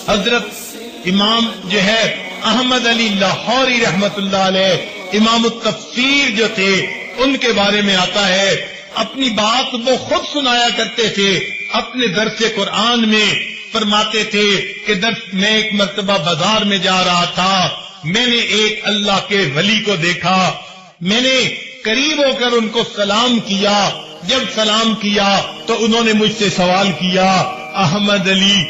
حضرت امام جو ہے احمد علی لاہوری رحمت اللہ علیہ امام التفسیر جو تھے، ان کے بارے میں آتا ہے اپنی بات وہ خود سنایا کرتے تھے اپنے درس قرآن میں، فرماتے تھے کہ درس میں ایک مرتبہ بازار میں جا رہا تھا، میں نے ایک اللہ کے ولی کو دیکھا، میں نے قریب ہو کر ان کو سلام کیا، جب سلام کیا تو انہوں نے مجھ سے سوال کیا احمد علی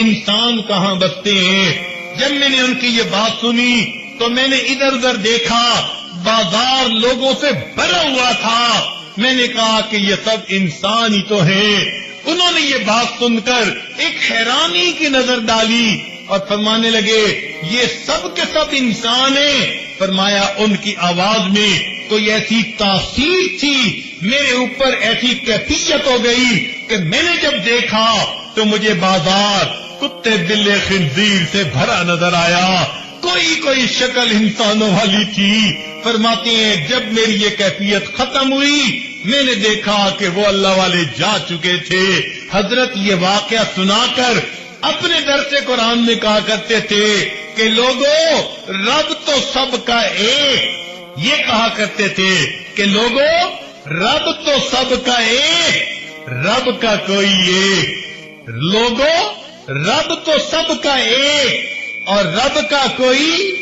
انسان کہاں بستے ہیں؟ جب میں نے ان کی یہ بات سنی تو میں نے ادھر ادھر دیکھا، بازار لوگوں سے بھرا ہوا تھا، میں نے کہا کہ یہ سب انسان ہی تو ہیں۔ انہوں نے یہ بات سن کر ایک حیرانی کی نظر ڈالی اور فرمانے لگے یہ سب کے سب انسان ہیں۔ فرمایا ان کی آواز میں کوئی ایسی تاثیر تھی، میرے اوپر ایسی کیفیت ہو گئی کہ میں نے جب دیکھا تو مجھے بازار کتے بلے خنزیر سے بھرا نظر آیا، کوئی شکل انسانوں والی تھی۔ فرماتے ہیں جب میری یہ کیفیت ختم ہوئی میں نے دیکھا کہ وہ اللہ والے جا چکے تھے۔ حضرت یہ واقعہ سنا کر اپنے درس قرآن میں کہا کرتے تھے کہ لوگوں رب تو سب کا ایک، یہ کہا کرتے تھے کہ لوگوں رب تو سب کا ایک، رب کا کوئی ایک، لوگوں رب تو سب کا ایک اور رب کا کوئی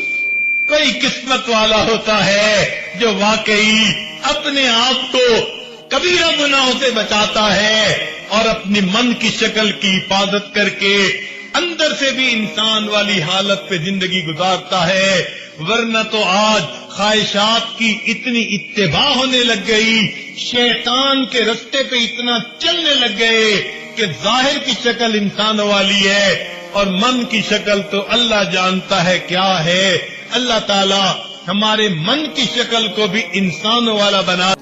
قسمت والا ہوتا ہے جو واقعی اپنے آپ کو کبیرہ گناہوں سے بچاتا ہے اور اپنی من کی شکل کی حفاظت کر کے اندر سے بھی انسان والی حالت پہ زندگی گزارتا ہے۔ ورنہ تو آج خواہشات کی اتنی اتباع ہونے لگ گئی، شیطان کے رستے پہ اتنا چلنے لگ گئے کہ ظاہر کی شکل انسانوں والی ہے اور من کی شکل تو اللہ جانتا ہے کیا ہے۔ اللہ تعالی ہمارے من کی شکل کو بھی انسانوں والا بنا